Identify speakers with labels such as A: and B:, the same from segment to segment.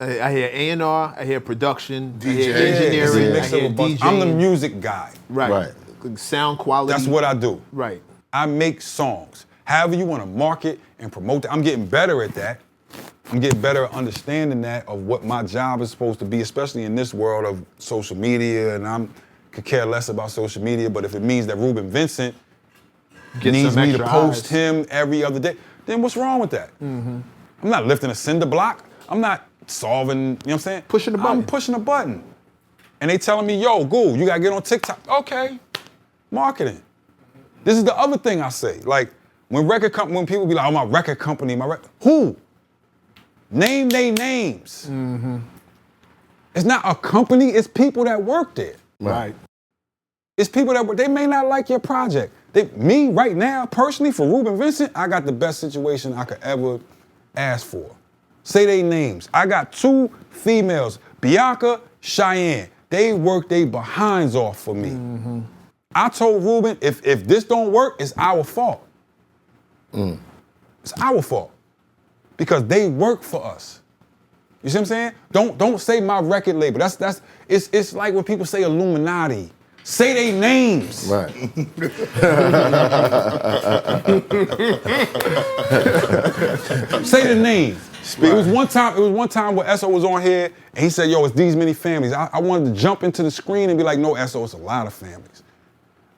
A: I hear A&R, I hear production, I hear
B: DJ.
A: engineering, I
C: Mix
A: hear
C: of a bunch.
A: DJing.
C: I'm the music guy.
A: Right. Sound quality.
C: That's what I do.
A: Right.
C: I make songs. However you want to market and promote it, I'm getting better at that. I'm getting better at understanding that of what my job is supposed to be, especially in this world of social media, and could care less about social media, but if it means that Ruben Vincent needs me to post him every other day, then what's wrong with that? I'm not lifting a cinder block. I'm not solving, you know what I'm saying?
A: Pushing the button.
C: I'm pushing a button. And they telling me, yo, Ghoul, you gotta get on TikTok. Okay, marketing. This is the other thing I say. Like, when people be like, oh, my record company, who? Name they names. It's not a company, it's people that work there.
A: Right.
C: It's people that work, they may not like your project. Me, right now, personally, for Ruben Vincent, I got the best situation I could ever ask for. Say they names. I got 2 females, Bianca, Cheyenne. They work their behinds off for me. I told Ruben, if this don't work, it's our fault. It's our fault. Because they work for us. You see what I'm saying? Don't say my record label. It's like when people say Illuminati. Say they names.
B: Right.
C: Say the name. It was one time where ESSO was on here and he said, yo, it's these many families. I wanted to jump into the screen and be like, no, ESSO, it's a lot of families.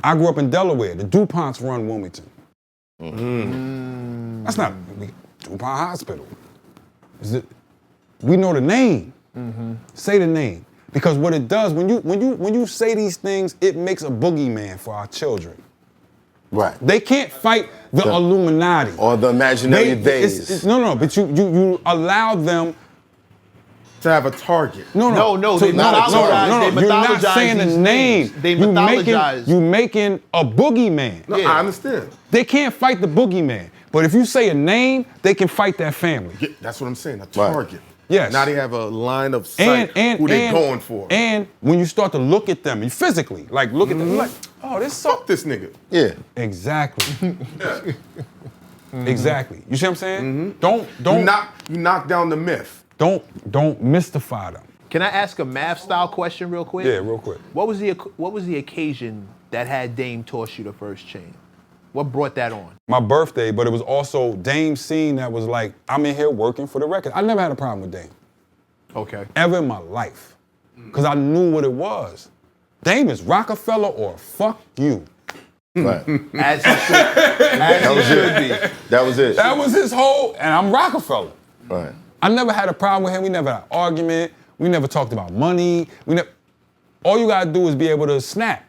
C: I grew up in Delaware. The DuPonts run Wilmington. That's not DuPont Hospital. We know the name. Say the name. Because what it does, when you say these things, it makes a boogeyman for our children.
B: Right.
C: They can't fight the Illuminati.
B: Or the imaginary days.
C: No, but you allow them
D: to have a target.
A: No, they mythologize.
C: You're not saying the name.
A: They mythologize.
C: You making a boogeyman.
D: No, I understand.
C: They can't fight the boogeyman. But if you say a name, they can fight that family.
D: Yeah, that's what I'm saying, a target.
C: Yes.
D: Now they have a line of sight who they're going for.
C: And when you start to look at them, physically, like look at them, like, oh,
D: fuck this nigga.
B: Yeah.
C: Exactly. Exactly. You see what I'm saying? Don't
D: you knock down the myth.
C: Don't mystify them.
A: Can I ask a math style question real quick?
C: Yeah, real quick.
A: What was the occasion that had Dame toss you the first chain? What brought that on?
C: My birthday, but it was also Dame's scene that was like, I'm in here working for the record. I never had a problem with Dame.
A: Okay.
C: Ever in my life. Because I knew what it was. Dame is Rockefeller or fuck you.
B: Right.
A: As he should be.
B: That was it.
C: That was his whole, and I'm Rockefeller.
B: Right.
C: I never had a problem with him. We never had an argument. We never talked about money. All you gotta do is be able to snap.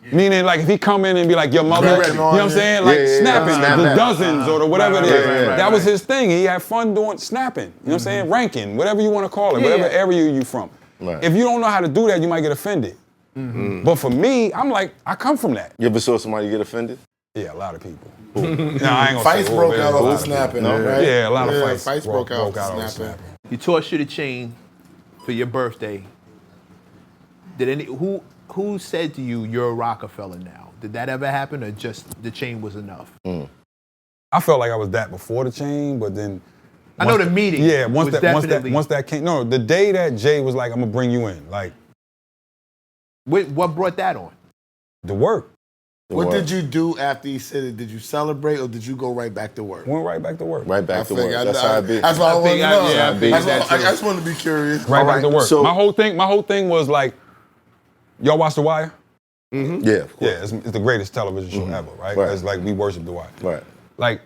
C: Yeah. Meaning, like, if he come in and be like, your mother, you know what I'm saying? Like, snapping, the dozens or whatever it is. That was his thing. He had fun doing snapping. You know what I'm saying? Ranking, whatever you want to call it, whatever area you from. Right. If you don't know how to do that, you might get offended. But for me, I'm like, I come from that.
B: You ever saw somebody get offended?
C: Yeah, a lot of people. I ain't gonna
E: fights
C: say
E: broke out over
C: snapping,
E: right?
C: Yeah, a lot of fights.
E: Fights broke out
C: over
E: snapping.
A: He tossed you the chain for your birthday. Who said to you, you're a Rockefeller now? Did that ever happen, or just the chain was enough?
C: I felt like I was that before the chain, but then
A: I know the meeting.
C: Yeah, once that came. No, the day that Jay was like, I'm gonna bring you in, like.
A: What brought that on?
C: The work.
E: What did you do after he said it? Did you celebrate or did you go right back to work?
C: Went right back to work.
B: Right back to work. That's how it be.
E: That's what I want to know. I
A: just
E: wanted to be curious.
C: Right back to work. So, my whole thing was like, y'all watch The Wire?
B: Mm-hmm. Yeah, of course.
C: Yeah, it's the greatest television show ever, right? It's like we worship The Wire.
B: Right.
C: Like,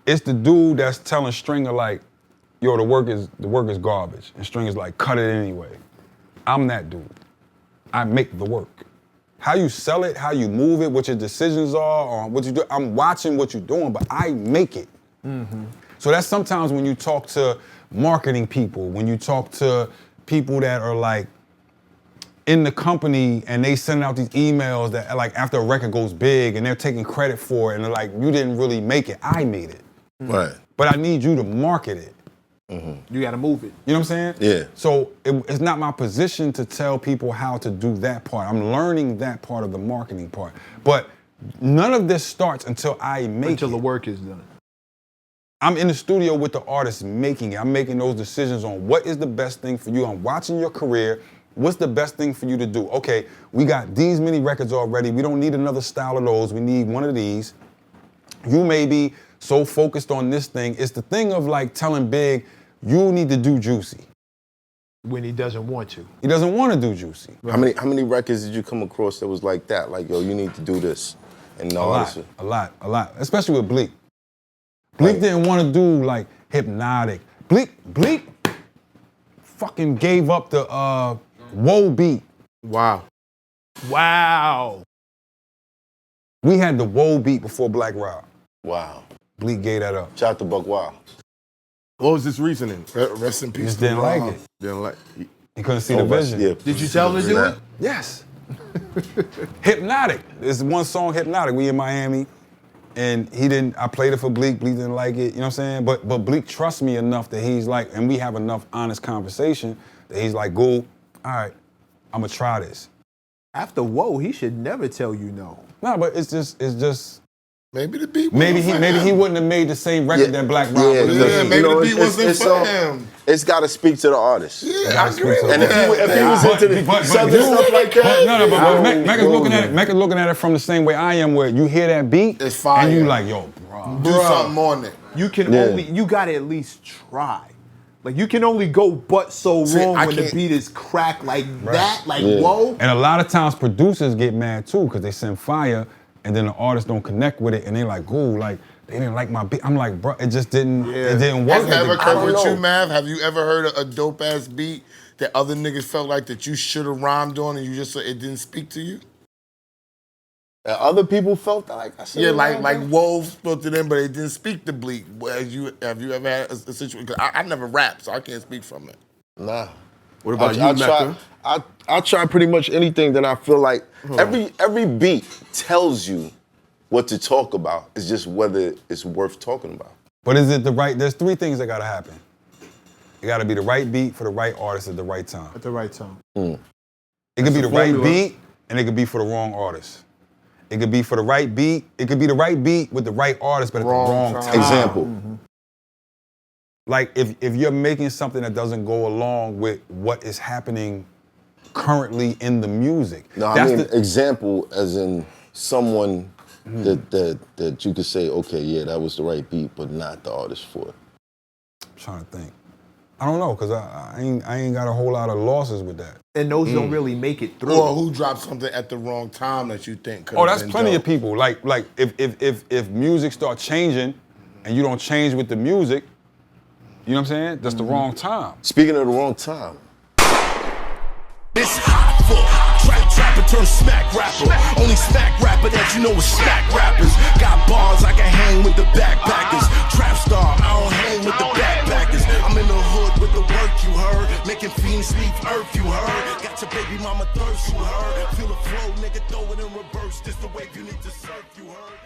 C: it's the dude that's telling Stringer like, yo, the work is garbage, and Stringer's like, cut it anyway. I'm that dude. I make the work. How you sell it, how you move it, what your decisions are, or what you do. I'm watching what you're doing, but I make it. So that's sometimes when you talk to marketing people, when you talk to people that are like in the company and they send out these emails that like after a record goes big and they're taking credit for it and they're like, you didn't really make it, I made it.
B: Right.
C: But I need you to market it.
A: You got to move it.
C: You know what I'm saying?
B: Yeah.
C: So it's not my position to tell people how to do that part. I'm learning that part of the marketing part. But none of this starts until I make it.
A: Until the work is done.
C: I'm in the studio with the artist making it. I'm making those decisions on what is the best thing for you. I'm watching your career. What's the best thing for you to do? Okay, we got these many records already. We don't need another style of those. We need one of these. You may be so focused on this thing. It's the thing of like telling Big, you need to do Juicy.
A: When he doesn't want to.
C: He doesn't want to do Juicy.
B: How many records did you come across that was like that? Like, yo, you need to do this. And
C: A lot. Especially with Bleek. Bleek didn't want to do like Hypnotic. Bleek fucking gave up the Whoa beat.
D: Wow.
A: Wow.
C: We had the Whoa beat before Black Rob.
B: Wow.
C: Bleek gave that up.
B: Shout out to Buck Wild.
D: What was his reasoning?
E: Rest in
C: He
E: peace.
C: just didn't like it.
D: Didn't like.
C: He couldn't see the vision.
B: Yeah.
A: Did you tell him to do it?
C: Yes. Hypnotic. There's one song, Hypnotic. We in Miami, and I played it for Bleek. Bleek didn't like it. You know what I'm saying? But Bleek trusts me enough that he's like, and we have enough honest conversation that he's like, go, all right, I'm gonna try this.
A: After Whoa, he should never tell you no.
C: No, but it's just.
E: Maybe the beat
C: Maybe he wouldn't have made the same record that Black Rob would have made.
E: maybe the beat wasn't for him.
B: It's got to speak to the artist.
E: Yeah, I agree with
B: And if he was into the southern stuff like that,
C: But Mec is looking at it from the same way I am, where you hear that beat,
E: It's fire.
C: and you like, yo, bro.
E: Do something on it.
A: You can you gotta at least try. Like you can only go but so wrong
E: I
A: when the
E: can't-
A: beat is cracked like that, like whoa.
C: And a lot of times producers get mad too, because they send fire, and then the artists don't connect with it, and they like, ooh, like, they didn't like my beat. I'm like, bro, it just didn't, it didn't work.
E: Has that ever occurred with
B: know.
E: you, Mav? Have you ever heard a dope ass beat that other niggas felt like that you should have rhymed on and you just it didn't speak to you?
B: And other people felt that, like I said.
E: Yeah, like Wolves spoke to them, but it didn't speak to Bleek. Have you ever had a situation? Because I never rap, so I can't speak from it.
B: Nah.
D: What about you,
B: I
D: Mecca?
B: try pretty much anything that I feel like every beat tells you what to talk about. It's just whether it's worth talking about.
C: But is it the right, there's three things that gotta happen. It gotta be the right beat for the right artist at the right time.
A: At the right time.
C: It could be the right beat, and it could be for the wrong artist. It could be for the right beat, it could be the right beat with the right artist, but at the wrong time.
B: Example.
C: Like if you're making something that doesn't go along with what is happening currently in the music.
B: No, I mean example as in someone that you could say, okay, yeah, that was the right beat, but not the artist for it.
C: I'm trying to think. I don't know, cause I ain't got a whole lot of losses with that.
A: And those don't really make it through.
E: Or who dropped something at the wrong time that you think could
C: Oh,
E: have
C: that's
E: been
C: plenty
E: dope?
C: of people. Like if music starts changing and you don't change with the music, you know what I'm saying? That's the wrong time.
B: Speaking of the wrong time,
F: It's hot for trapper turn smack rapper. Only smack rapper that you know is smack rappers. Got bars I can hang with the backpackers. Trap star, I don't hang with the backpackers. I'm in the hood with the work you heard. Making fiends leave earth you heard. Got your baby mama thirst you heard. Feel the flow, nigga, throw it in reverse. This the wave you need to surf you heard.